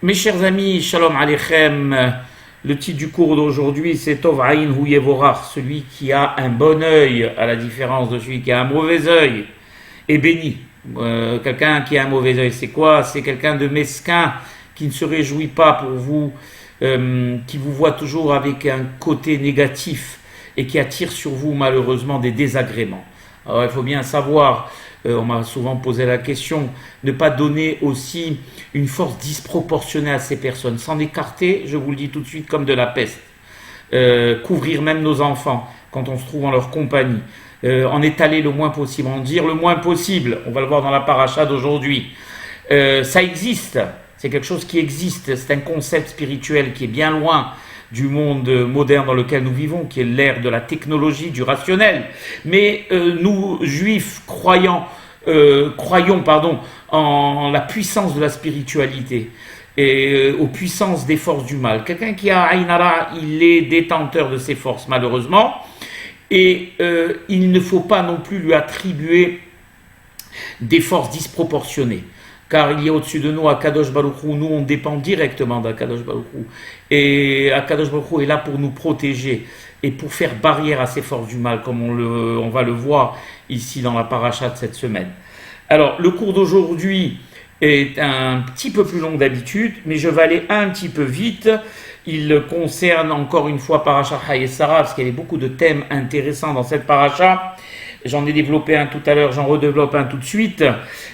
Mes chers amis, shalom aleichem. Le titre du cours d'aujourd'hui, c'est Tov Aïn Hu Yevorach, celui qui a un bon œil, à la différence de celui qui a un mauvais œil, est béni. Quelqu'un qui a un mauvais œil, c'est quoi? C'est quelqu'un de mesquin qui ne se réjouit pas pour vous, qui vous voit toujours avec un côté négatif et qui attire sur vous malheureusement des désagréments. Alors il faut bien savoir, on m'a souvent posé la question, ne pas donner aussi une force disproportionnée à ces personnes, s'en écarter, je vous le dis tout de suite, comme de la peste. Couvrir même nos enfants quand on se trouve en leur compagnie, en étaler le moins possible, en dire le moins possible, on va le voir dans la paracha d'aujourd'hui. Ça existe, c'est quelque chose qui existe, c'est un concept spirituel qui est bien loin du monde moderne dans lequel nous vivons, qui est l'ère de la technologie, du rationnel. Mais nous, juifs, croyons en la puissance de la spiritualité et aux puissances des forces du mal. Quelqu'un qui a Aïn Hara, il est détenteur de ces forces, malheureusement, et il ne faut pas non plus lui attribuer des forces disproportionnées. Car il y a au-dessus de nous Akadosh Baruch Hu, nous on dépend directement d'Akadosh Baruch Hu. Et Akadosh Baruch Hu est là pour nous protéger et pour faire barrière à ces forces du mal, comme on va le voir ici dans la paracha de cette semaine. Alors, le cours d'aujourd'hui est un petit peu plus long d'habitude, mais je vais aller un petit peu vite. Il concerne encore une fois paracha Hayé Sarah, parce qu'il y a beaucoup de thèmes intéressants dans cette paracha. J'en ai développé un tout à l'heure, j'en redéveloppe un tout de suite.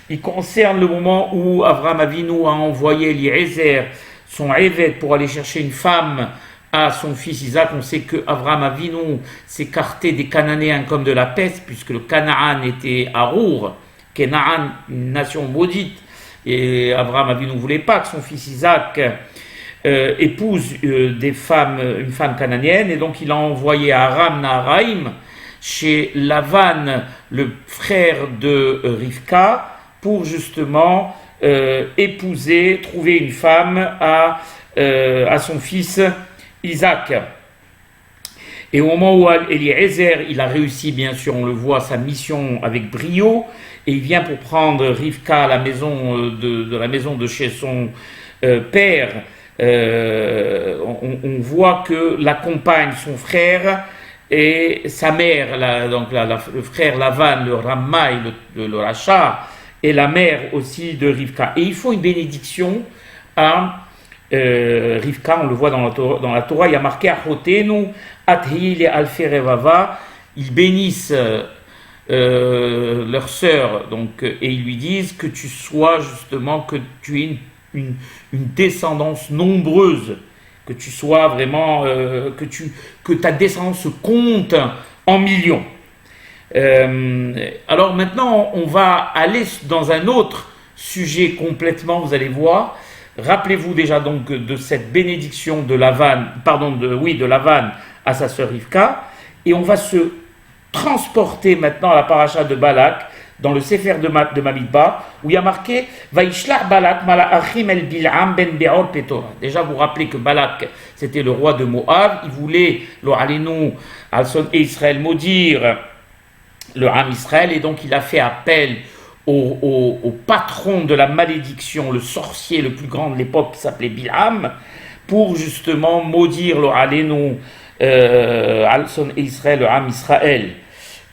Il concerne le moment où Avraham Avinu a envoyé Eliezer, son évêque, pour aller chercher une femme à son fils Isaac. On sait que Avraham Avinu s'écartait des Cananéens comme de la peste, puisque le Canaan était à Our, Canaan, une nation maudite. Et Avraham Avinu ne voulait pas que son fils Isaac épouse une femme cananéenne, et donc il a envoyé Aram Naharaim chez Lavan, le frère de Rivka, pour justement trouver une femme à son fils Isaac. Et au moment où Eliezer, il a réussi, bien sûr, on le voit, sa mission avec brio, et il vient pour prendre Rivka à la maison de la maison de chez son père, on voit que l'accompagne son frère et sa mère, le frère Lavan, le Rammaï, le Racha, et la mère aussi de Rivka. Et il faut une bénédiction à Rivka, on le voit dans la Torah, il y a marqué Achotenu, Athil et Alferevava, ils bénissent leur sœur, donc, et ils lui disent que tu sois justement, que tu aies une descendance nombreuse, que tu sois vraiment, que ta descendance compte en millions. Alors maintenant, on va aller dans un autre sujet complètement, vous allez voir. Rappelez-vous déjà donc de cette bénédiction de Lavan à sa sœur Rivka, et on va se transporter maintenant à la paracha de Balak, dans le Sefer de Bamidbar, où il y a marqué Vaishlach Balak mala'achim el Bil'am ben Be'or Petora. Déjà, vous rappelez que Balak, c'était le roi de Moab. Il voulait, lo alenu, Alson et Israël, maudire le Ham Israël, et donc il a fait appel au patron de la malédiction, le sorcier le plus grand de l'époque, qui s'appelait Bil'am, pour justement maudire lo alenu, Alson et Israël, le Ham Israël.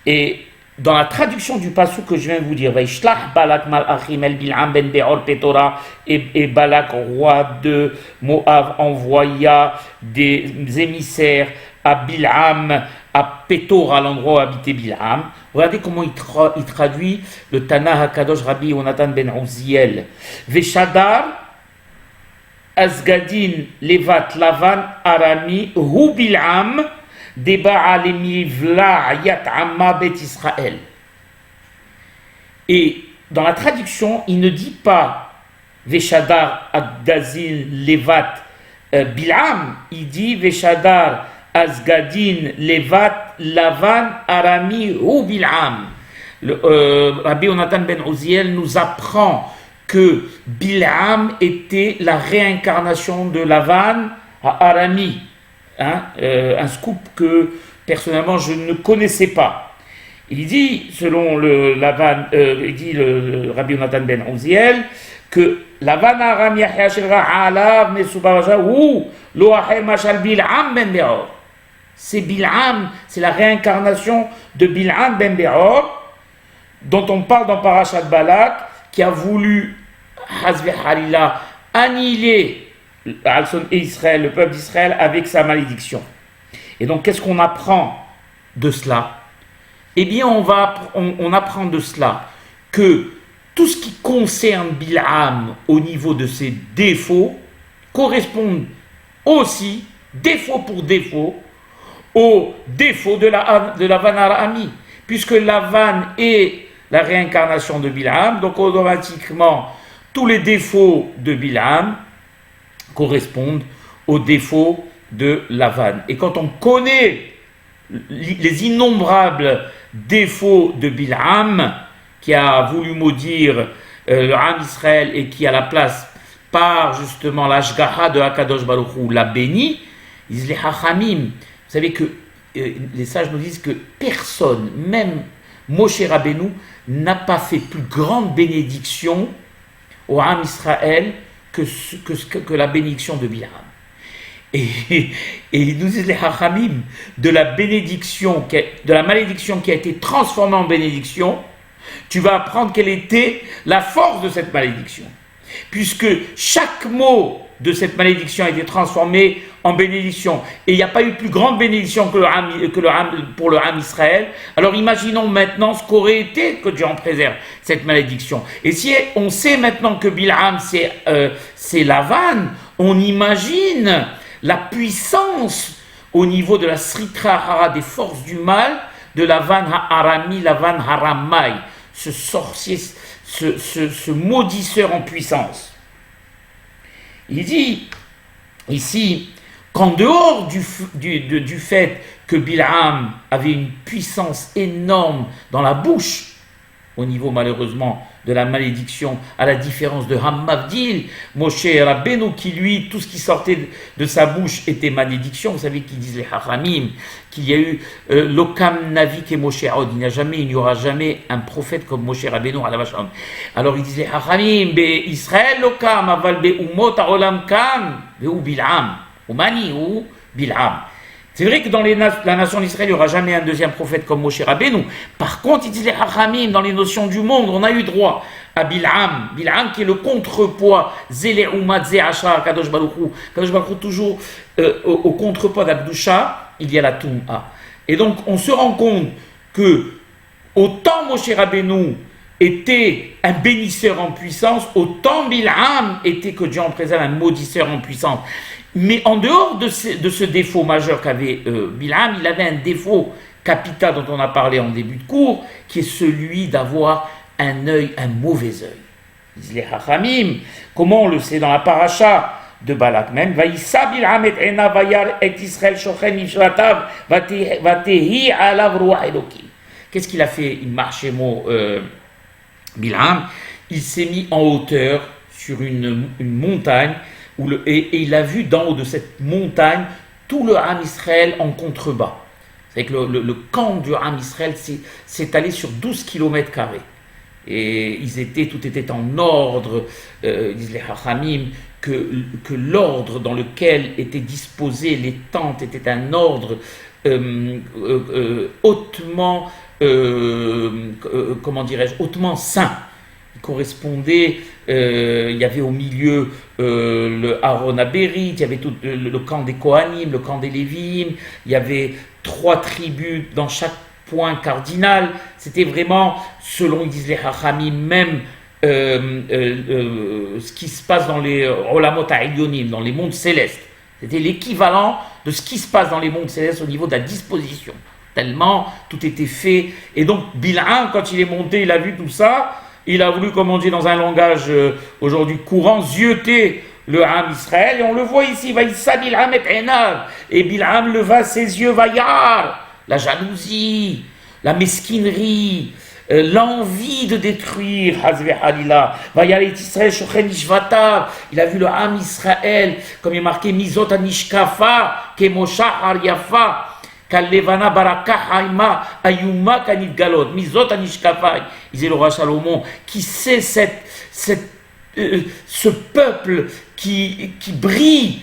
Et dans la traduction du passage que je viens de vous dire, Vaishlach Balak mal'achim el Bil'am ben Be'or Petora, et Balak, roi de Moab, envoya des émissaires à Bil'am, à Petora, l'endroit où habitait Bil'am. Regardez comment il traduit le Tana HaKadosh Rabbi Yonatan ben Uziel. Veshadar Asgadin Levat Lavan Arami Hu Bil'am et dans la traduction, il ne dit pas Veshadar Agdazin Levat Bil'am, il dit Veshadar Asgadin Levat Lavan Arami Hu Bil'am. Rabbi Yonatan ben Uziel nous apprend que Bil'am était la réincarnation de Lavan à Arami. Un scoop que personnellement je ne connaissais pas. Il dit, selon le Rabbi Yonatan ben Uziel, que Lavan Aram Yahya Shilra Alav Mesubaraja ou Loahe Mashal Bil'am Ben Beor. C'est Bil'am, c'est la réincarnation de Bil'am Ben Beor, dont on parle dans Parashat Balak, qui a voulu, Hazve Halila, annihiler Israël, le peuple d'Israël, avec sa malédiction. Et donc, qu'est-ce qu'on apprend de cela? Eh bien, on apprend de cela que tout ce qui concerne Bil'am au niveau de ses défauts correspond aussi, défaut pour défaut, au défaut de Lavan Arami, puisque Lavan est la réincarnation de Bil'am, donc automatiquement tous les défauts de Bil'am correspondent aux défauts de Lavan. Et quand on connaît les innombrables défauts de Bil'am, qui a voulu maudire le Ham Israël et qui à la place, par justement l'Ashgaha de Akadosh Baruch Hu, l'a béni, ils disent les Hachamim. Vous savez que les sages nous disent que personne, même Moshe Rabbeinu, n'a pas fait plus grande bénédiction au Ham Israël que la bénédiction de Bil'am. Et ils nous disent les Hachamim, de la malédiction qui a été transformée en bénédiction, tu vas apprendre quelle était la force de cette malédiction. Puisque chaque mot de cette malédiction a été transformé en bénédiction. Et il n'y a pas eu plus grande bénédiction pour le Ham Israël. Alors imaginons maintenant ce qu'aurait été que Dieu en préserve, cette malédiction. Et si on sait maintenant que Bil'am c'est Lavan, on imagine la puissance au niveau de la Sritra Hara, des forces du mal, de Lavan Ha'arami, Lavan Haramai, ce sorcier, ce maudisseur en puissance. Il dit ici qu'en dehors du fait que Bil'am avait une puissance énorme dans la bouche, au niveau malheureusement de la malédiction, à la différence de Hammavdil, Moshe Rabbeinu, qui lui, tout ce qui sortait de sa bouche était malédiction. Vous savez qu'ils disent les Hachamim, qu'il y a eu l'Okam Navik et Moshe Od, il n'y aura jamais un prophète comme Moshe Rabbeinu à la Vacham. Alors ils disent les Hachamim, Be Israël l'Okam, aval be umot ha'olam kam, be ou Bil'am, ou Mani ou Bil'am. C'est vrai que dans la nation d'Israël, il n'y aura jamais un deuxième prophète comme Moshe Rabbeinu. Par contre, il disait Hachamim, dans les notions du monde, on a eu droit à Bil'am. Bil'am qui est le contrepoids, Zele Umat Ze'asha, Kadosh Baruch Hu. Kadosh Baruch Hu, toujours au contrepoids d'Akdusha, il y a la Tum'a. Et donc, on se rend compte que autant Moshe Rabbeinu était un bénisseur en puissance, autant Bil'am était, que Dieu en préserve, un maudisseur en puissance. Mais en dehors de ce défaut majeur qu'avait Bil'am, il avait un défaut capital dont on a parlé en début de cours, qui est celui d'avoir un mauvais œil. Disent les Hachamim, comment on le sait dans la paracha de Balak même, Vaïssa Bil'am et Ena Vayar et Israël Shochen Mishvatav Vatehi Alav Ruach Elokim. Qu'est-ce qu'il a fait? Il marchait Bil'am, il s'est mis en hauteur sur une montagne, et il a vu d'en haut de cette montagne tout le Ham Israël en contrebas. C'est que le camp du Ham Israël s'est allé sur 12 km². Et tout était en ordre, disent les Hachamim, que l'ordre dans lequel étaient disposées les tentes était un ordre hautement, hautement saint. Il correspondait, il y avait au milieu le Aaron Abérit, il y avait tout le camp des Kohanim, le camp des Lévim, il y avait 3 tribus dans chaque point cardinal. C'était vraiment, selon, ils disent les Hachamim, même ce qui se passe dans les Olamot Ha'ilyonim, dans les mondes célestes. C'était l'équivalent de ce qui se passe dans les mondes célestes au niveau de la disposition. Tellement tout était fait. Et donc Bil'am, quand il est monté, il a vu tout ça. Il a voulu, comme on dit dans un langage aujourd'hui courant, zioter le Ham Israël. Et on le voit ici, Vaïssa Bil'am et Enav. Et Bil'am leva ses yeux, Vaïar. La jalousie, la mesquinerie, l'envie de détruire, Hazve Halila. Vaïar et Israël, Shochen Ishvatav. Il a vu le Ham Israël, comme il est marqué, Mizot Anishkafa, Kemosha Haryafa. Kalevana baraka haima ayuma kanit galot mizot anishkafai. Il disait le roi Salomon, qui sait cette ce peuple qui brille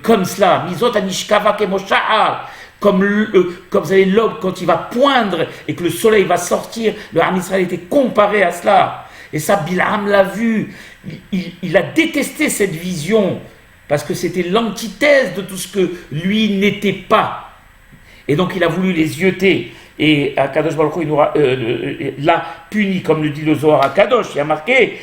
comme cela, Mizot Anishkava Kemosha'ar, comme vous savez l'aube quand il va poindre et que le soleil va sortir, le Ham Israël était comparé à cela. Et ça, Bil'am l'a vu, il a détesté cette vision, parce que c'était l'antithèse de tout ce que lui n'était pas. Et donc il a voulu les zioter. Et Akadosh Baruch Hu l'a puni, comme le dit le Zohar à Kadosh. Il y a marqué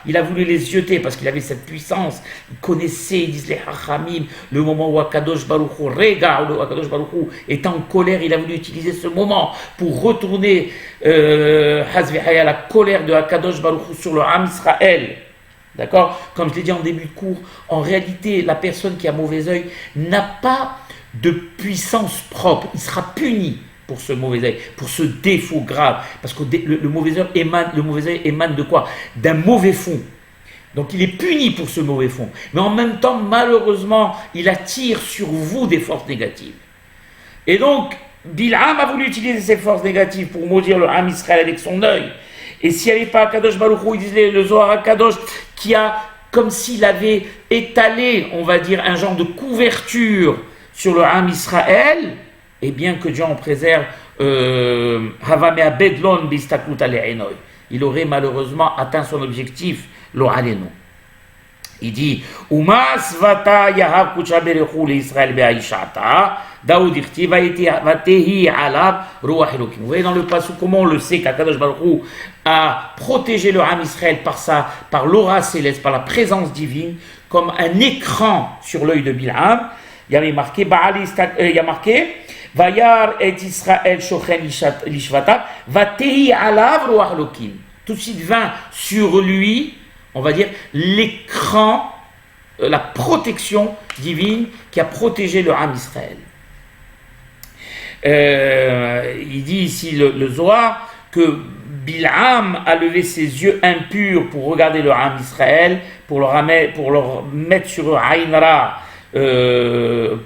il a voulu les zioter parce qu'il avait cette puissance. Il connaissait, ils disent les Hachamim, le moment où Akadosh Baruch Hu, où Akadosh Baruch Hu est en colère. Il a voulu utiliser ce moment pour retourner la colère de Akadosh Baruch Hu sur le Ham Israël. D'accord? Comme je l'ai dit en début de cours, en réalité, la personne qui a mauvais œil n'a pas de puissance propre. Il sera puni pour ce mauvais œil, pour ce défaut grave. Parce que le mauvais œil émane de quoi? D'un mauvais fond. Donc il est puni pour ce mauvais fond. Mais en même temps, malheureusement, il attire sur vous des forces négatives. Et donc, Bil'am a voulu utiliser ces forces négatives pour maudire le Ham Israël avec son œil. Et s'il n'y avait pas Kadosh Baruch Hu, il disait le Zohar Kadosh, qui a, comme s'il avait étalé, on va dire, un genre de couverture sur le Ham Israël, et bien que Dieu en préserve, Havamea Bedlon Bistaklut Ale'enoi, il aurait malheureusement atteint son objectif, lo Alenu. Il dit Umas vata yahav kucha berechu l'Israël be'aishata Daoud irti vatehi alav ruach elokim. Vous voyez dans le passage comment on le sait qu'Akadosh Baruch Hu a protégé le Ham Israël par l'aura céleste, par la présence divine, comme un écran sur l'œil de Bil'am. Il y a marqué Vayar et Israël shochen lishvata vatehi alav ruach elokim. Tout de suite vint sur lui, on va dire, l'écran, la protection divine qui a protégé le Ham Israël. Il dit ici le Zohar que Bil'am a levé ses yeux impurs pour regarder le Ham Israël, pour leur mettre sur eux Aïn Ra,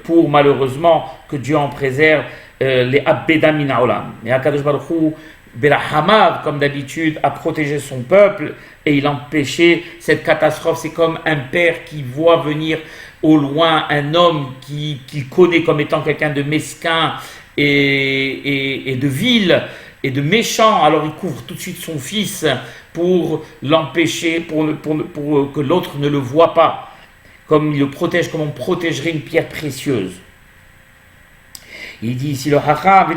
pour malheureusement que Dieu en préserve les Abbedam min Haolam. Mais Akadosh Baruch Hu, Berahamav, comme d'habitude, a protégé son peuple et il empêchait cette catastrophe. C'est comme un père qui voit venir au loin un homme qu'il connaît comme étant quelqu'un de mesquin et de vil et de méchant. Alors il couvre tout de suite son fils pour l'empêcher, pour que l'autre ne le voit pas. Comme il le protège, comme on protégerait une pierre précieuse. Il dit ici le Hacham,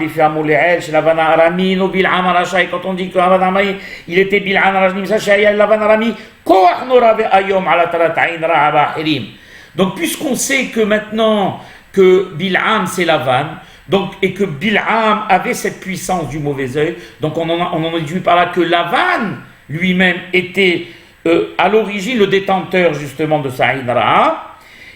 chez Lavan Arami, no Bil'am Arashai, quand on dit que Lavan Arami, il était Bil'am Arashim, Sachaya Lavan Arami, Koach Norave Ayom Alatarataïn Rahaba Hirim. Donc, puisqu'on sait que maintenant que Bil'am c'est Lavan, donc, et que Bil'am avait cette puissance du mauvais œil, donc on en déduit par là que Lavan lui-même était à l'origine le détenteur justement de sa Aïn Ra,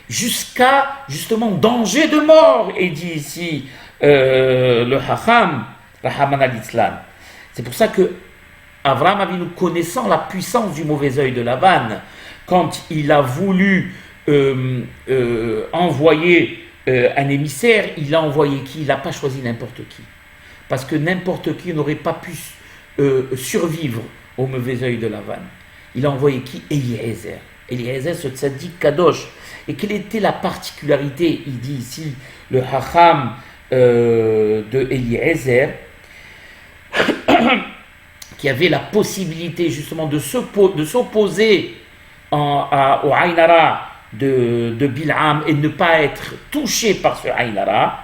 jusqu'à justement danger de mort, et dit ici le Hacham, Rahaman al-Islam. C'est pour ça que Avraham Avinu, connaissant la puissance du mauvais œil de Lavan, quand il a voulu envoyer un émissaire, il a envoyé qui? Il n'a pas choisi n'importe qui, parce que n'importe qui n'aurait pas pu survivre au mauvais œil de Lavan. Il a envoyé qui? Eliezer. Eliezer, ce tzaddik kadosh. Et quelle était la particularité? Il dit ici le Hacham de Eliezer, qui avait la possibilité justement de s'opposer au Aïn Ra de Bil'am et ne pas être touché par ce Aïn Ra.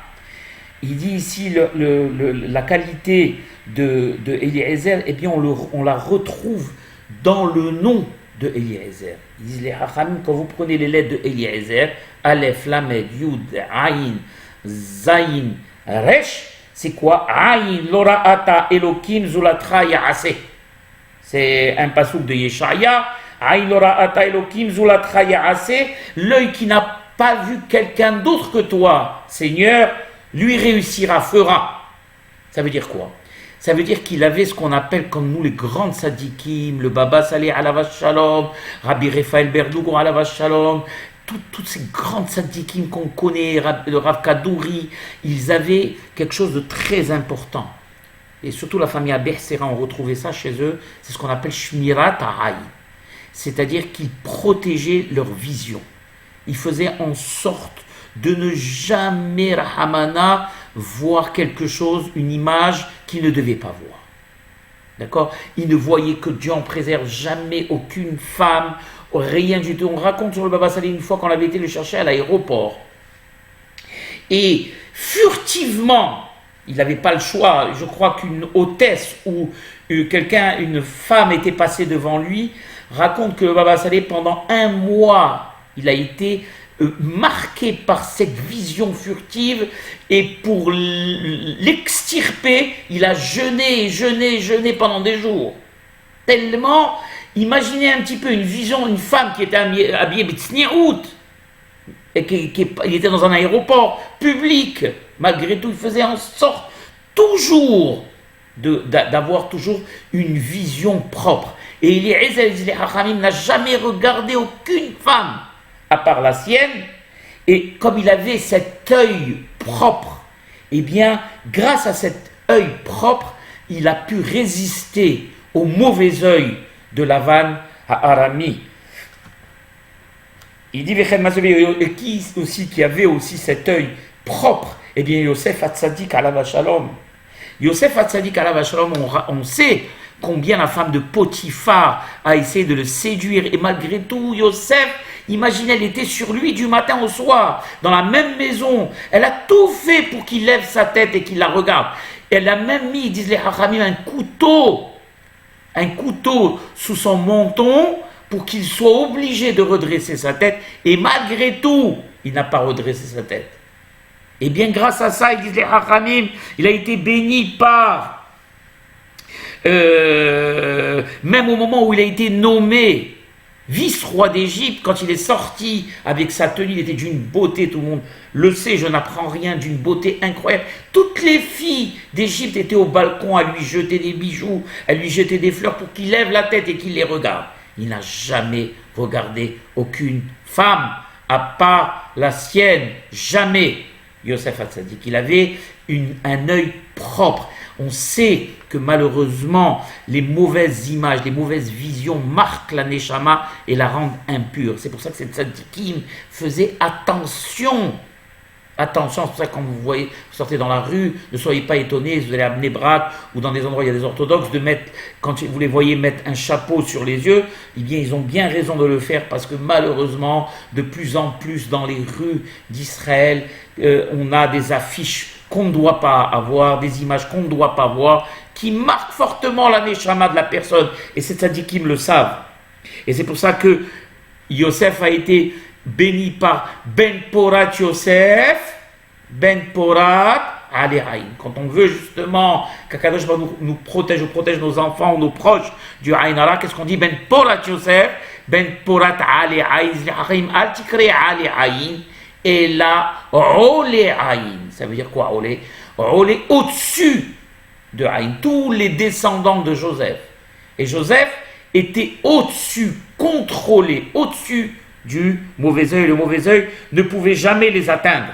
Il dit ici la qualité de Eliezer, eh bien on la retrouve dans le nom de Eliezer. Ils disent les Hachamim, quand vous prenez les lettres de Eliezer, Aleph, Lamed, Yud, Aïn, Zayin, Resh, c'est quoi? Aïn, Lora'ata, Elokim, Zulatra, Ya'ase. C'est un passouk de Yeshaya. Aïn, Lora'ata, Elokim, Zulatra, Ya'ase. L'œil qui n'a pas vu quelqu'un d'autre que toi, Seigneur, lui réussira, fera. Ça veut dire quoi? Ça veut dire qu'il avait ce qu'on appelle comme nous les grands tzadikim, le Baba Saleh Alav Shalom, Rabbi Raphaël Berdougou Alav Shalom, toutes ces grands tzadikim qu'on connaît, le Rav Kadouri, ils avaient quelque chose de très important. et surtout la famille Abersera, on retrouvait ça chez eux, c'est ce qu'on appelle Shmirat Aïn. C'est-à-dire qu'ils protégeaient leur vision. Ils faisaient en sorte de ne jamais, Rahamana, voir quelque chose, une image qu'ils ne devaient pas voir. D'accord? Ils ne voyaient que Dieu en préserve, jamais aucune femme, rien du tout. On raconte sur le Baba Salih une fois qu'on avait été le chercher à l'aéroport. Et furtivement, il n'avait pas le choix, je crois qu'une hôtesse ou quelqu'un, une femme était passée devant lui, raconte que le Baba Saleh, pendant 1 mois, il a été marqué par cette vision furtive, et pour l'extirper, il a jeûné pendant des jours. Tellement, imaginez un petit peu une vision, une femme qui était habillée b'tsniout, et il était dans un aéroport public. Malgré tout, il faisait en sorte toujours d'avoir toujours une vision propre. Et Eliezer Hachamim n'a jamais regardé aucune femme à part la sienne. Et comme il avait cet œil propre, eh bien, grâce à cet œil propre, il a pu résister au mauvais œil de Lavan à Arami. Il dit, qui avait aussi cet œil propre, eh bien, Yosef Hatzadik alav shalom. Yosef Hatzadik alav shalom, on sait combien la femme de Potiphar a essayé de le séduire, et malgré tout, Yosef, imaginez, elle était sur lui du matin au soir, dans la même maison, elle a tout fait pour qu'il lève sa tête et qu'il la regarde. Elle a même mis, disent les Hachamim, un couteau sous son menton, pour qu'il soit obligé de redresser sa tête, et malgré tout, il n'a pas redressé sa tête. Et bien grâce à ça, ils disent les Hachamim, il a été béni par, même au moment où il a été nommé vice-roi d'Égypte, quand il est sorti avec sa tenue, il était d'une beauté, tout le monde le sait, je n'apprends rien, d'une beauté incroyable. Toutes les filles d'Égypte étaient au balcon à lui jeter des bijoux, à lui jeter des fleurs pour qu'il lève la tête et qu'il les regarde. Il n'a jamais regardé aucune femme à part la sienne, jamais. Yosef Hatzadik, il avait un œil propre. On sait que malheureusement, les mauvaises images, les mauvaises visions marquent la Neshama et la rendent impure. C'est pour ça que cette tzadikim faisait attention. Attention, c'est pour ça que quand vous sortez dans la rue, ne soyez pas étonnés, vous allez à Bnei-Brak ou dans des endroits où il y a des orthodoxes, de mettre, quand vous les voyez mettre un chapeau sur les yeux, eh bien ils ont bien raison de le faire, parce que malheureusement, de plus en plus dans les rues d'Israël, on a des affiches qu'on ne doit pas avoir, des images qu'on ne doit pas voir, qui marquent fortement la neshama de la personne, et ces tzadikim le savent. Et c'est pour ça que Yosef a été béni par Ben Porat Yosef, Ben Porat Alehaïn. Quand on veut justement qu'Akadosh nous protège ou protège nos enfants ou nos proches du Aïnara, qu'est-ce qu'on dit? Ben Porat Yosef, Ben Porat Alehaïn, Al Tikre Alehaïn, et là, Olehaïn. Ça veut dire quoi, Ole? Ole au-dessus de Haïn, tous les descendants de Joseph. Et Joseph était au-dessus, contrôlé, au-dessus du mauvais œil. Le mauvais œil ne pouvait jamais les atteindre.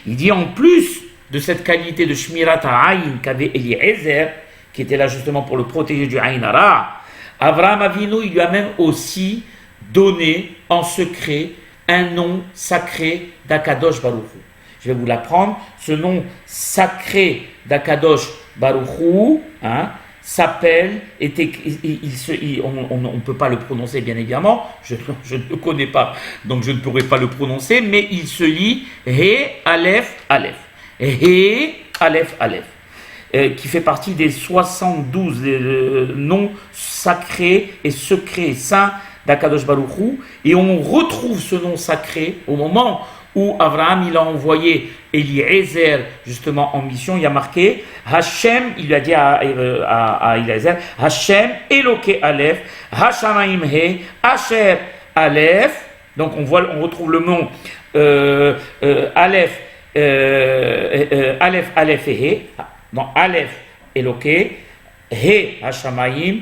Il dit en plus de cette qualité de Shmirat Ha'ayin qu'avait Eliezer, qui était là justement pour le protéger du Aïn Hara, Abraham Avinu, il lui a même aussi donné en secret un nom sacré d'Akadosh Baruch Hu. Je vais vous l'apprendre. Ce nom sacré d'Akadosh Baruch Hu, s'appelle, on ne peut pas le prononcer bien évidemment, je ne le connais pas, donc je ne pourrai pas le prononcer, mais il se lit He Aleph Aleph. He Aleph Aleph, qui fait partie des 72 noms sacrés et secrets saints d'Akadosh Baruch Hu, et on retrouve ce nom sacré au moment où Abraham il a envoyé Eliezer justement en mission. Il y a marqué Hashem, il lui a dit à Eliezer, Hashem Eloke Aleph, Hashamaim He, Asher Aleph. Donc on retrouve le nom Aleph, Aleph et He. Donc Aleph Eloke, He Hashamaim,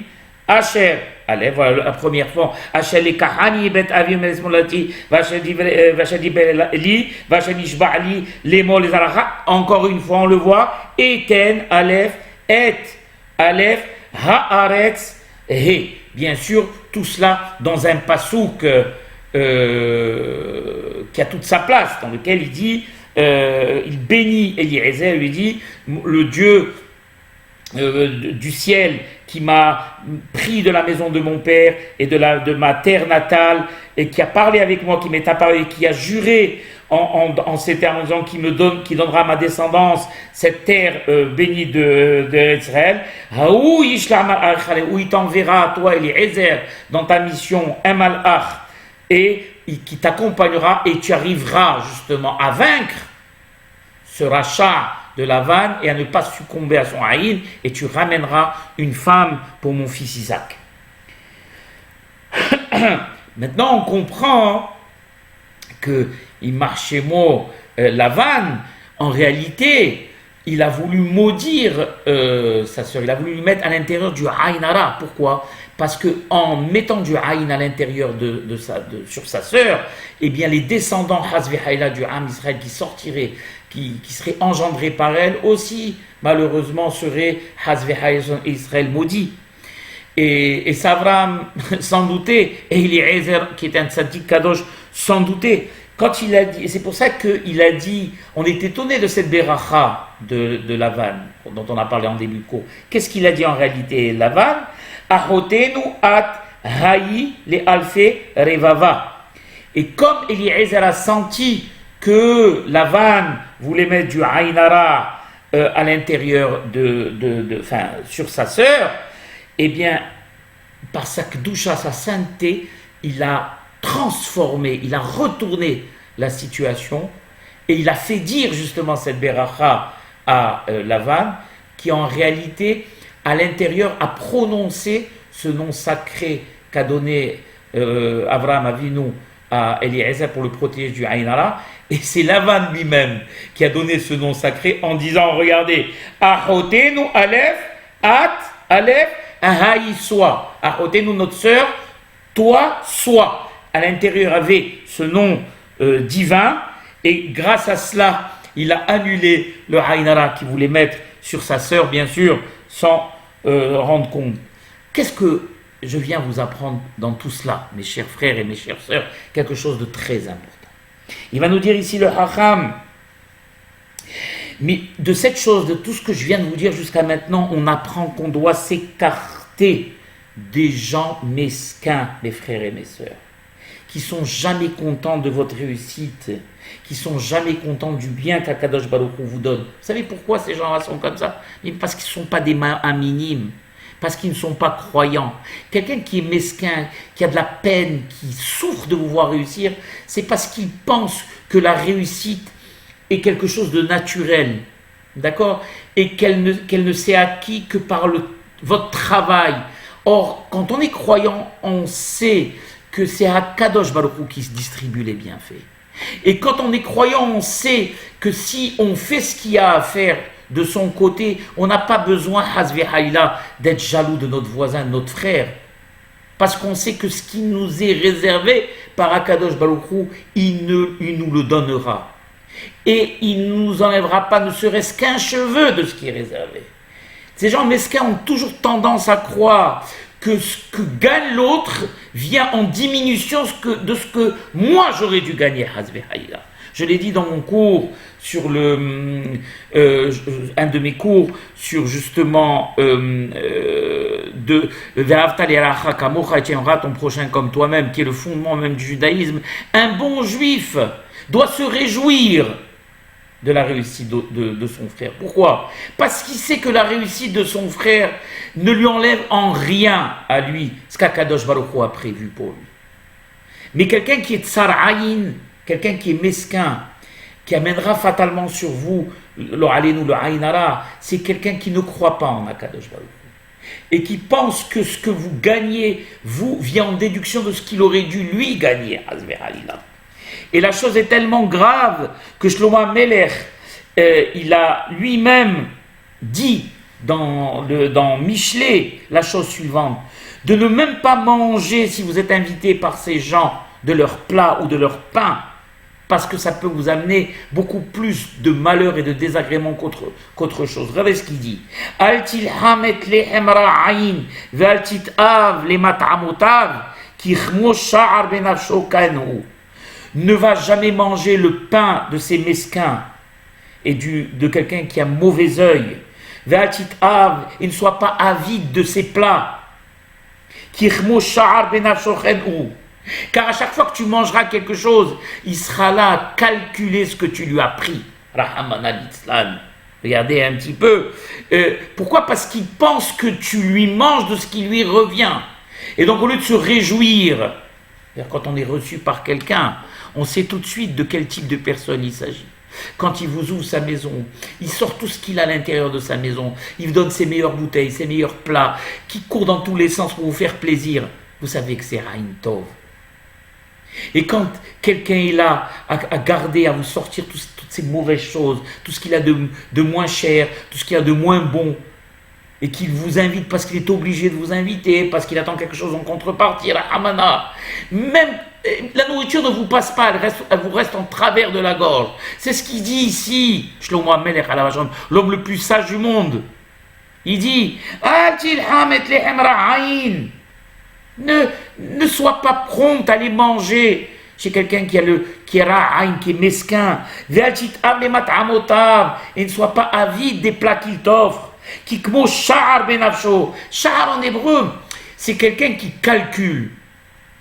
Asher, allez, voilà la première fois. Asher li kahani bet avim esmolati, vachadibeli, vachadishbali, les mots, les alakha. Encore une fois, on le voit. Eten, Aleph, et, Aleph, haaretz, he. Bien sûr, tout cela dans un pasouk qui a toute sa place, dans lequel il dit, il bénit Eliezer, lui dit, le Dieu du ciel qui m'a pris de la maison de mon père et de ma terre natale et qui a parlé avec moi, qui m'est apparu, qui a juré en ces termes en disant qui donnera à ma descendance cette terre bénie d'Israël, où il t'enverra à toi Eliezer dans ta mission un malach et qui t'accompagnera et tu arriveras justement à vaincre ce rachat de Lavan et à ne pas succomber à son haïn, et tu ramèneras une femme pour mon fils Isaac. Maintenant, on comprend que il marchait mot Lavan, en réalité, il a voulu maudire sa sœur, il a voulu lui mettre à l'intérieur du haïn hara. Pourquoi? Parce qu'en mettant du haïn à l'intérieur sur sa sœur, eh bien les descendants Hazvehaïla du Ham Israël qui sortiraient, qui seraient engendrés par elle aussi, malheureusement seraient Hazvehaïla Israël maudits. Et Savram sans douter, et Eliezer qui est un tzaddik kadosh sans douter. Quand il a dit, et c'est pour ça qu'il a dit, on est étonné de cette beracha de Lavan, dont on a parlé en début de cours. Qu'est-ce qu'il a dit en réalité, Lavan? Ahotenu at haï le alfe revava. Et comme Eliezer a senti que Lavan voulait mettre du haïnara à l'intérieur sur sa sœur, eh bien, par sa kdusha, sa sainteté, il a transformé, il a retourné la situation et il a fait dire justement cette beracha à Lavan, qui en réalité, à l'intérieur, a prononcé ce nom sacré qu'a donné Abraham Avinu à Eliezer pour le protéger du haïnara. Et c'est Lavan lui-même qui a donné ce nom sacré en disant, regardez, Ahotenu Aleph, At, Aleph, Ahaï, soit. Ahotenu, notre sœur, toi, sois. À l'intérieur avait ce nom divin, et grâce à cela, il a annulé le haïnara qu'il voulait mettre sur sa sœur, bien sûr, sans rendre compte. Qu'est-ce que je viens vous apprendre dans tout cela, mes chers frères et mes chères sœurs? Quelque chose de très important. Il va nous dire ici le Hacham, mais de cette chose, de tout ce que je viens de vous dire jusqu'à maintenant, on apprend qu'on doit s'écarter des gens mesquins, mes frères et mes sœurs, qui sont jamais contents de votre réussite, qui sont jamais contents du bien qu'Akadosh Baruch Hu vous donne. Vous savez pourquoi ces gens-là sont comme ça? Mais parce qu'ils ne sont pas des minimes, parce qu'ils ne sont pas croyants. Quelqu'un qui est mesquin, qui a de la peine, qui souffre de vous voir réussir, c'est parce qu'il pense que la réussite est quelque chose de naturel, d'accord? Et qu'elle ne s'est acquis que par votre travail. Or, quand on est croyant, on sait que c'est Akadosh Baruch Hu qui se distribue les bienfaits. Et quand on est croyant, on sait que si on fait ce qu'il y a à faire de son côté, on n'a pas besoin, Hazvehaïla, d'être jaloux de notre voisin, de notre frère. Parce qu'on sait que ce qui nous est réservé par Akadosh Baruch Hu, il nous le donnera. Et il ne nous enlèvera pas ne serait-ce qu'un cheveu de ce qui est réservé. Ces gens mesquins ont toujours tendance à croire que ce que gagne l'autre vient en diminution de ce que moi j'aurais dû gagner, Hazvehaïla. Je l'ai dit dans mon cours, sur un de mes cours, sur justement de Ve'ahavta li'arecha kamocha, et tu aimeras ton prochain comme toi-même, qui est le fondement même du judaïsme. Un bon juif doit se réjouir de la réussite de son frère. Pourquoi? Parce qu'il sait que la réussite de son frère ne lui enlève en rien à lui ce qu'Akadosh Baruch Hu a prévu pour lui. Mais quelqu'un qui est tsar'aïn, quelqu'un qui est mesquin, qui amènera fatalement sur vous le haïnara, c'est quelqu'un qui ne croit pas en Akadosh Baruch Hu et qui pense que ce que vous gagnez, vous, vient en déduction de ce qu'il aurait dû lui gagner, Hazvehaïla. Et la chose est tellement grave que Shlomo Amelech, il a lui-même dit dans Michelet la chose suivante. de ne même pas manger, si vous êtes invité par ces gens, de leur plat ou de leur pain, parce que ça peut vous amener beaucoup plus de malheur et de désagréments qu'autre chose. Regardez ce qu'il dit. Al tilham et lehem ra'ain ve'al tit'av le mat'amotav ki chmo sha'ar benafsho kanu. Ne va jamais manger le pain de ces mesquins et de quelqu'un qui a mauvais œil. Ve'al tit'av, et ne sois pas avide de ces plats. Ki chmo sha'ar benafsho kanu. Car à chaque fois que tu mangeras quelque chose, il sera là à calculer ce que tu lui as pris. Rahman al-Islam. Regardez un petit peu. Pourquoi ? Parce qu'il pense que tu lui manges de ce qui lui revient. Et donc au lieu de se réjouir, quand on est reçu par quelqu'un, on sait tout de suite de quel type de personne il s'agit. Quand il vous ouvre sa maison, il sort tout ce qu'il a à l'intérieur de sa maison. Il vous donne ses meilleures bouteilles, ses meilleurs plats, qui courent dans tous les sens pour vous faire plaisir. Vous savez que c'est Raïn Tov. Et quand quelqu'un est là à garder, à vous sortir toutes ces mauvaises choses, tout ce qu'il a de moins cher, tout ce qu'il a de moins bon, et qu'il vous invite parce qu'il est obligé de vous inviter, parce qu'il attend quelque chose en contrepartie, la hamana, même la nourriture ne vous passe pas, elle vous reste en travers de la gorge. C'est ce qu'il dit ici, Shlomo HaMelech, l'homme le plus sage du monde. Il dit, ne sois pas prompt à les manger chez quelqu'un qui est ra'ain, qui est mesquin. Et ne sois pas avide des plats qu'il t'offre. Kikmo sha'ar benafsho. Sha'ar en hébreu, c'est quelqu'un qui calcule,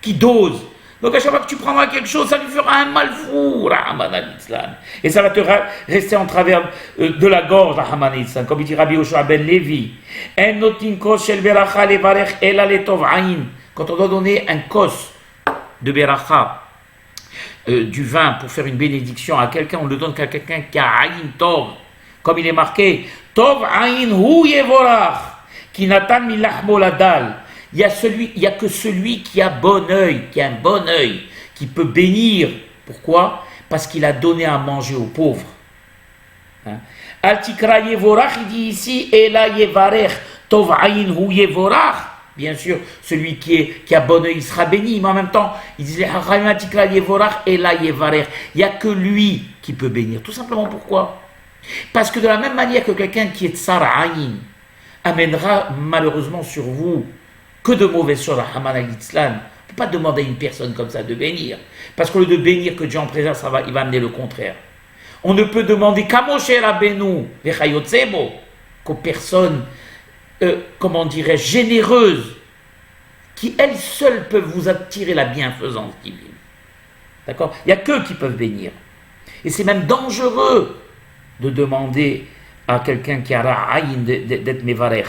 qui dose. Donc à chaque fois que tu prendras quelque chose, ça lui fera un mal fou, Rahman al-Islam. Et ça va te rester en travers de la gorge, Rahman al-Islam. Comme il dit Rabbi Yoshua ben Levi. En notinko shel beracha levarech ela letov ayin. Quand on doit donner un kos de beracha, du vin pour faire une bénédiction à quelqu'un, on le donne qu'à quelqu'un qui a ayin tov. Comme il est marqué, tov ayin hu yevorach, ki natan milachmo ladal. Il y a que celui qui a bon œil, qui a un bon œil, qui peut bénir. Pourquoi ? Parce qu'il a donné à manger aux pauvres. Al tikra yevorach, il dit ici, ela yevarech, tov ayin hu yevorach. Bien sûr, celui qui a bon œil, il sera béni, mais en même temps, il disait, il n'y a que lui qui peut bénir. Tout simplement pourquoi ? Parce que de la même manière que quelqu'un qui est tsar ayin amènera malheureusement sur vous que de mauvaises choses, Rahman al-Islam, on ne peut pas demander à une personne comme ça de bénir. Parce qu'au lieu de bénir, que Dieu en préserve, il va amener le contraire. On ne peut demander qu'aux personnes, généreuses, qui elles seules peuvent vous attirer la bienfaisance divine. D'accord ? Il n'y a qu'eux qui peuvent bénir. Et c'est même dangereux de demander à quelqu'un qui a ra'ayin d'être mevarech.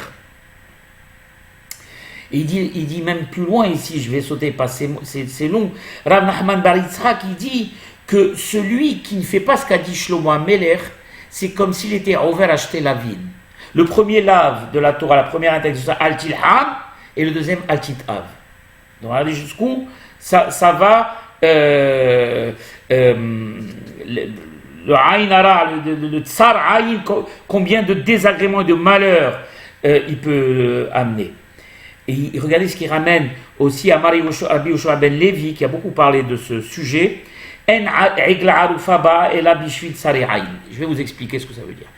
Et il dit même plus loin ici, je vais sauter, c'est long. Rav Nachman bar Yitzhak, il dit que celui qui ne fait pas ce qu'a dit Shlomo HaMelech, c'est comme s'il était ouvert à acheter la vigne. Le premier lave de la Torah, la première interdiction, Al-Tilham, et le deuxième, Al-Tit'av. Donc, regardez jusqu'où ça va, le Aïn Hara, le Tsar Aïn, combien de désagréments et de malheurs il peut amener. Et regardez ce qu'il ramène aussi à Rabbi Yoshua ben Levi, qui a beaucoup parlé de ce sujet. Je vais vous expliquer ce que ça veut dire.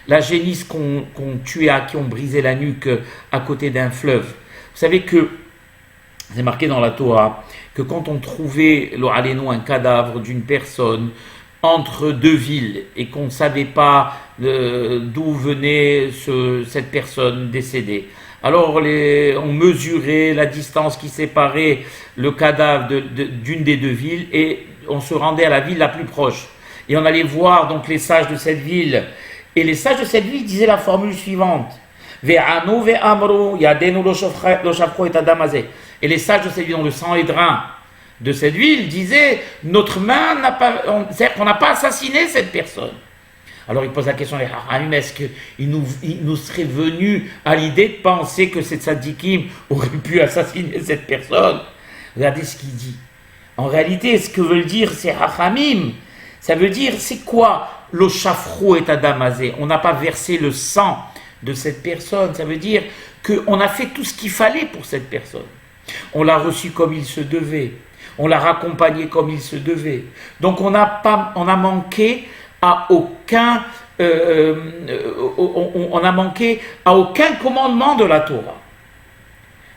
La génisse qu'on tuait, à qui on brisait la nuque à côté d'un fleuve. Vous savez que, c'est marqué dans la Torah, que quand on trouvait, un cadavre d'une personne entre deux villes et qu'on ne savait pas d'où venait cette personne décédée, alors on mesurait la distance qui séparait le cadavre d'une des deux villes et on se rendait à la ville la plus proche. Et on allait voir donc les sages de cette ville. Et les sages de cette ville disaient la formule suivante. Et les sages de cette ville, dont le sang et drain de cette ville, disaient, notre main c'est-à-dire qu'on n'a pas assassiné cette personne. Alors il pose la question, est-ce qu'il nous serait venu à l'idée de penser que ces tzadikim auraient pu assassiner cette personne ? Regardez ce qu'il dit. En réalité, ce que veut dire ces hachamim, ça veut dire, c'est quoi ? Lo shafro et adamazé. On n'a pas versé le sang de cette personne. Ça veut dire qu'on a fait tout ce qu'il fallait pour cette personne. On l'a reçu comme il se devait. On l'a raccompagné comme il se devait. Donc on a manqué à aucun, on a manqué à aucun commandement de la Torah.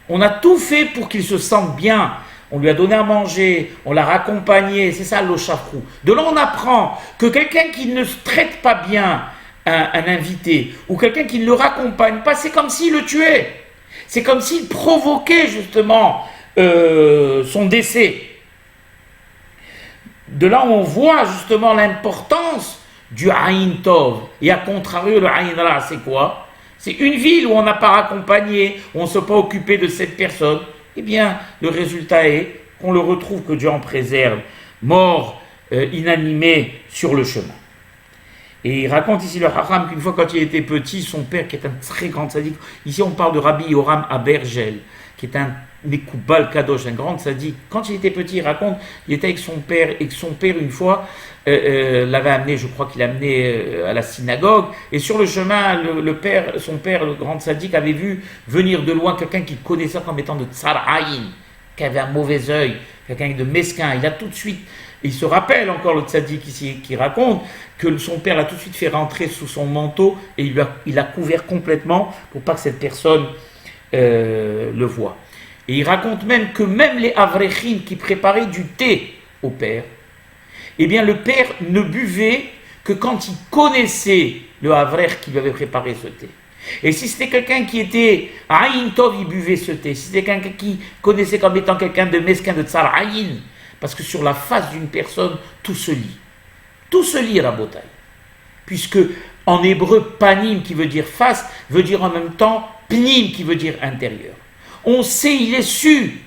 On a tout fait pour qu'il se sente bien. On lui a donné à manger, on l'a raccompagné, c'est ça l'oshafrou. De là on apprend que quelqu'un qui ne traite pas bien un invité, ou quelqu'un qui ne le raccompagne pas, c'est comme s'il le tuait. C'est comme s'il provoquait justement son décès. De là on voit justement l'importance du Aïn Tov. Et à contrario, le Aïn Ra, c'est quoi? C'est une ville où on n'a pas raccompagné, où on ne s'est pas occupé de cette personne. Eh bien, le résultat est qu'on le retrouve, que Dieu en préserve, mort, inanimé sur le chemin. Et il raconte ici le Hacham qu'une fois quand il était petit, son père, qui est un très grand sadique, ici on parle de Rabbi Yoram Abergel, qui est un Mekoubal Kadosh, un grand sadique. Quand il était petit, il raconte, il était avec son père, et que son père, une fois, l'avait amené, je crois qu'il l'a amené à la synagogue, et sur le chemin, son père, le grand sadique, avait vu venir de loin quelqu'un qu'il connaissait comme étant de Tsar Aïn, qui avait un mauvais œil, quelqu'un de mesquin. Il a tout de suite, il se rappelle encore le sadique ici, qui raconte que son père l'a tout de suite fait rentrer sous son manteau, et il a couvert complètement pour pas que cette personne le voie. Et il raconte même que même les Avrechim qui préparaient du thé au père, eh bien le père ne buvait que quand il connaissait le Avrech qui lui avait préparé ce thé. Et si c'était quelqu'un qui était Aïn Tov, il buvait ce thé. Si c'était quelqu'un qui connaissait comme étant quelqu'un de mesquin, de Tsar Aïn, parce que sur la face d'une personne, tout se lit. Tout se lit, Rabotai. Puisque en hébreu, panim qui veut dire face, veut dire en même temps pnim qui veut dire intérieur. On sait, il est su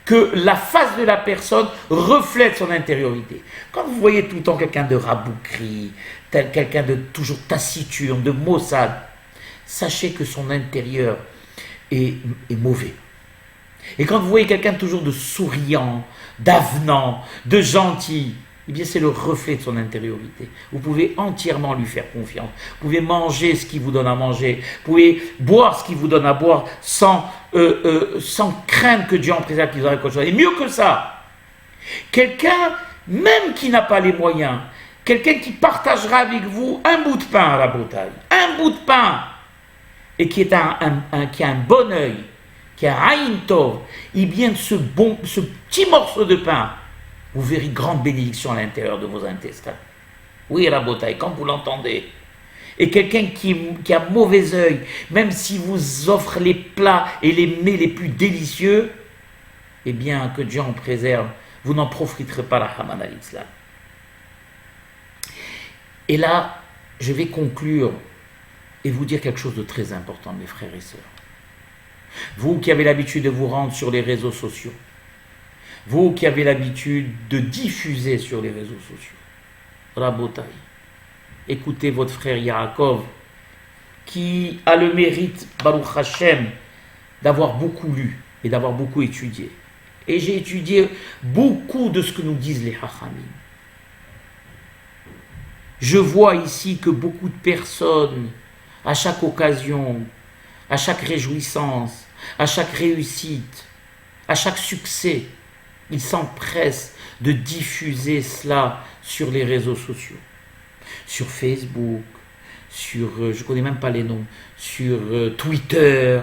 que la face de la personne reflète son intériorité. Quand vous voyez tout le temps quelqu'un de raboukri, quelqu'un de toujours taciturne, de maussade, sachez que son intérieur est mauvais. Et quand vous voyez quelqu'un toujours de souriant, d'avenant, de gentil, eh bien c'est le reflet de son intériorité. Vous pouvez entièrement lui faire confiance. Vous pouvez manger ce qu'il vous donne à manger. Vous pouvez boire ce qu'il vous donne à boire sans craindre que Dieu en préserve qu'il aura quelque chose. Et mieux que ça, quelqu'un, même qui n'a pas les moyens, quelqu'un qui partagera avec vous un bout de pain à la bouteille, un bout de pain, et qui a un bon œil, qui a un Aïn Tov, et bien ce petit morceau de pain, vous verrez grande bénédiction à l'intérieur de vos intestins. Oui, Rabotai, quand vous l'entendez. Et quelqu'un qui a mauvais œil, même s'il vous offre les plats et les mets les plus délicieux, eh bien, que Dieu en préserve, vous n'en profiterez pas, la Haman al-Islam. Et là, je vais conclure et vous dire quelque chose de très important, mes frères et sœurs. Vous qui avez l'habitude de vous rendre sur les réseaux sociaux, vous qui avez l'habitude de diffuser sur les réseaux sociaux, Rabotai, écoutez votre frère Yaakov, qui a le mérite, Baruch Hashem, d'avoir beaucoup lu et d'avoir beaucoup étudié. Et j'ai étudié beaucoup de ce que nous disent les Hachamim. Je vois ici que beaucoup de personnes, à chaque occasion, à chaque réjouissance, à chaque réussite, à chaque succès, ils s'empressent de diffuser cela sur les réseaux sociaux, sur Facebook, sur, je ne connais même pas les noms, sur Twitter,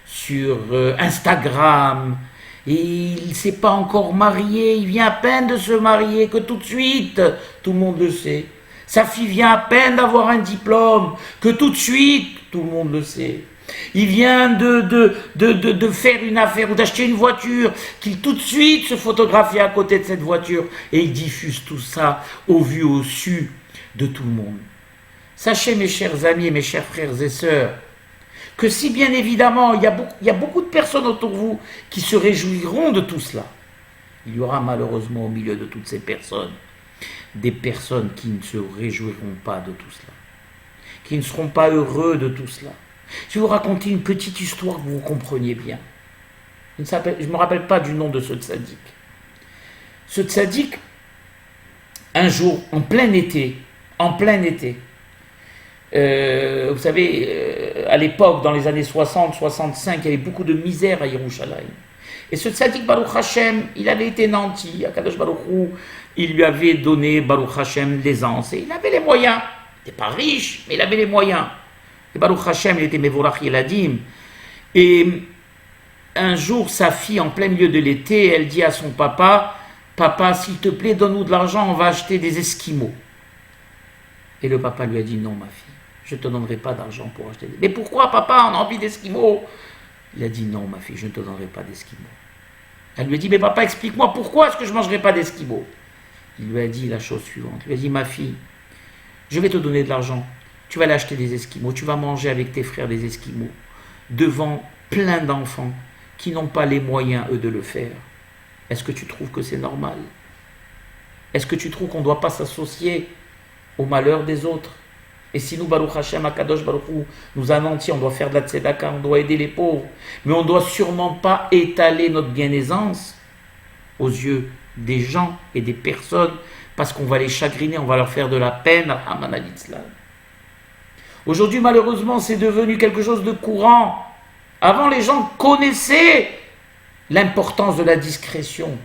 sur Instagram. Et il ne s'est pas encore marié, il vient à peine de se marier, que tout de suite, tout le monde le sait. Sa fille vient à peine d'avoir un diplôme, que tout de suite, tout le monde le sait. Il vient de faire une affaire ou d'acheter une voiture, qu'il tout de suite se photographie à côté de cette voiture et il diffuse tout ça au vu, au su de tout le monde. Sachez, mes chers amis, mes chers frères et sœurs, que si bien évidemment il y a beaucoup de personnes autour de vous qui se réjouiront de tout cela, il y aura malheureusement au milieu de toutes ces personnes des personnes qui ne se réjouiront pas de tout cela, qui ne seront pas heureux de tout cela. Je vais vous raconter une petite histoire que vous compreniez bien. Je ne me rappelle pas du nom de ce tzaddik. Ce tzaddik, un jour, en plein été, vous savez, à l'époque, dans les années 60, 65, il y avait beaucoup de misère à Yerushalayim. Et ce tzaddik Baruch Hashem, il avait été nanti, Akadosh Baruch Hu, il lui avait donné Baruch Hashem l'aisance, et il avait les moyens. Il n'était pas riche, mais il avait les moyens. Et Baruch Hashem, il était Mevorach Yeladim. Et un jour, sa fille, en plein milieu de l'été, elle dit à son papa, « Papa, s'il te plaît, donne-nous de l'argent, on va acheter des esquimaux. » Et le papa lui a dit, « Non, ma fille, je ne te donnerai pas d'argent pour acheter des... »« Mais pourquoi, papa, on a envie d'esquimaux ?» Il a dit, « Non, ma fille, je ne te donnerai pas d'esquimaux. » Elle lui a dit, « Mais papa, explique-moi, pourquoi est-ce que je ne mangerai pas d'esquimaux ?» Il lui a dit la chose suivante. Il lui a dit, « Ma fille, je vais te donner de l'argent. Tu vas aller acheter des esquimaux. Tu vas manger avec tes frères des esquimaux devant plein d'enfants qui n'ont pas les moyens, eux, de le faire. Est-ce que tu trouves que c'est normal? Est-ce que tu trouves qu'on ne doit pas s'associer au malheur des autres? Et si nous, Baruch Hashem, Akadosh Baruch Hu, nous a menti, on doit faire de la tzedaka, on doit aider les pauvres, mais on ne doit sûrement pas étaler notre bien-aisance aux yeux des gens et des personnes, parce qu'on va les chagriner, on va leur faire de la peine, Rahman al-Islam. Aujourd'hui, malheureusement, c'est devenu quelque chose de courant. Avant, les gens connaissaient l'importance de la discrétion,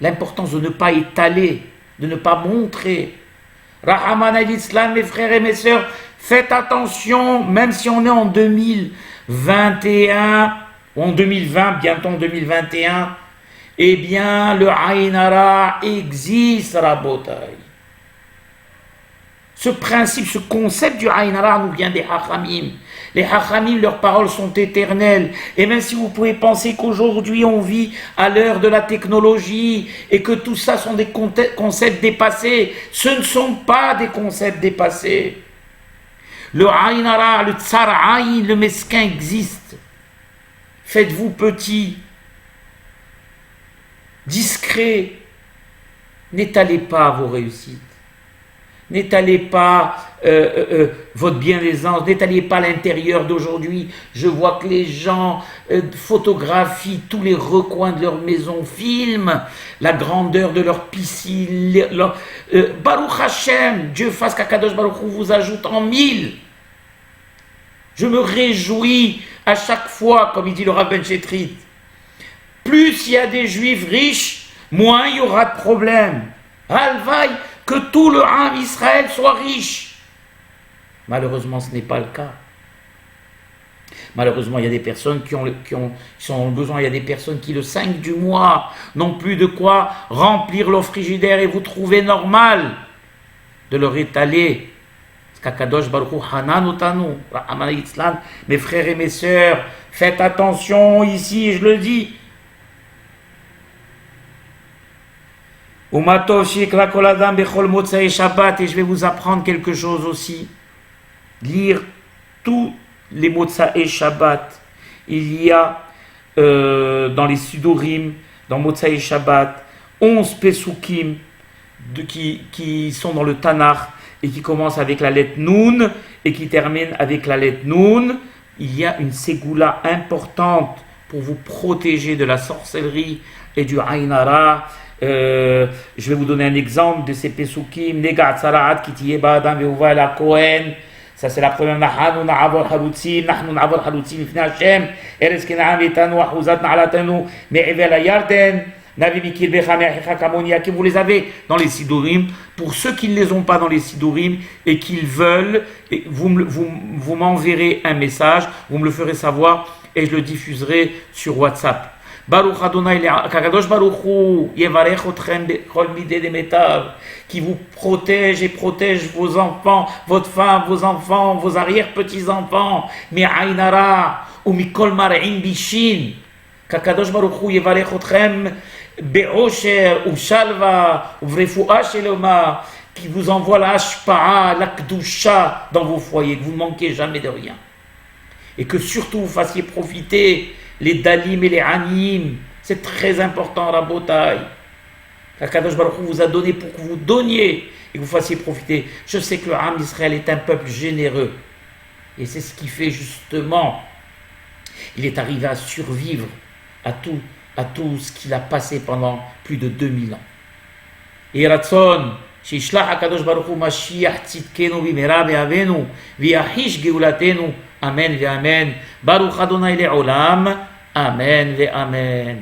l'importance de ne pas étaler, de ne pas montrer. Rahman al-Islam, mes frères et mes sœurs, faites attention, même si on est en 2021, ou en 2020, bientôt en 2021, eh bien, le Aïn Hara existe, Rabotai. Ce principe, ce concept du Aïn Hara nous vient des Hachamim. Les Hachamim, leurs paroles sont éternelles. Et même si vous pouvez penser qu'aujourd'hui on vit à l'heure de la technologie et que tout ça sont des concepts dépassés, ce ne sont pas des concepts dépassés. Le Aïn Hara, le Tsar Aïn, le mesquin existe. Faites-vous petit, discret. N'étalez pas vos réussites. N'étalez pas votre bien-aisance, n'étalez pas l'intérieur d'aujourd'hui. Je vois que les gens photographient tous les recoins de leur maison, filment la grandeur de leur piscine. Baruch Hashem, Dieu fasse qu'Akadosh Baruch Hu vous ajoute en 1000. Je me réjouis à chaque fois, comme il dit le Rav Ben Chetrit. Plus il y a des juifs riches, moins il y aura de problèmes. Halvaï, que tout le Ham Israël soit riche. Malheureusement, ce n'est pas le cas. Malheureusement, il y a des personnes qui ont besoin, il y a des personnes qui, le 5 du mois, n'ont plus de quoi remplir leur frigidaire et vous trouvez normal de leur étaler. Kakadosh Baruch Hu Hanan Otanu, Rahman al-Islam, mes frères et mes sœurs, faites attention ici, je le dis. Et je vais vous apprendre quelque chose aussi. Lire tous les Motsae Shabbat. Il y a dans les Sidurim, dans Motsae Shabbat, 11 Pesukim qui sont dans le Tanakh et qui commencent avec la lettre Nun et qui terminent avec la lettre Nun. Il y a une Ségoula importante pour vous protéger de la sorcellerie et du Aïn Hara. Je vais vous donner un exemple de ces Pesukim. Nega Tzaraat Kitiye Ba'adam Ve'uva la Kohen. Ça c'est la première. Nahanu Na'avor Halutzim, Nahnu Na'avor Halutzim Ifne Hashem. Eres Kena'am Etanu, Ahuzat Na'alatanu, Me'evel Ayarden. Navi Mikil Becha Me'achicha Kamonia. Que vous les avez dans les Sidurim. Pour ceux qui ne les ont pas dans les Sidurim et qu'ils veulent, vous m'enverrez un message, vous me le ferez savoir et je le diffuserai sur WhatsApp. Baruch Adonai, Kadosh Baruch Hu, Yevarech Otchem Bechol Midei Demetav, qui vous protège et protège vos enfants, votre femme, vos enfants, vos arrière-petits-enfants, Mi'aïn Hara, ou Mikol Mar'im Bishin, Kadosh Baruch Hu, Yevarech Otchem Be'osher, ou Shalva, ou Vrefua Sheloma, qui vous envoie la Hashpa'a, la Kdusha dans vos foyers, que vous ne manquez jamais de rien. Et que surtout vous fassiez profiter les Dalim et les Anim. C'est très important, Rabotai. Kadosh Baruch Hu vous a donné pour que vous donniez et que vous fassiez profiter. Je sais que le Ham d'Israël est un peuple généreux. Et c'est ce qui fait justement, il est arrivé à survivre à tout ce qu'il a passé pendant plus de 2000 ans. Et Ratson, Shishlach HaKadosh Baruch Hu Mashiach Tzidkenu Bimera Be'avenu V'yahish Geulatenu Amen ve Amen. Baruch Adonai Le'olam. Amen ve Amen.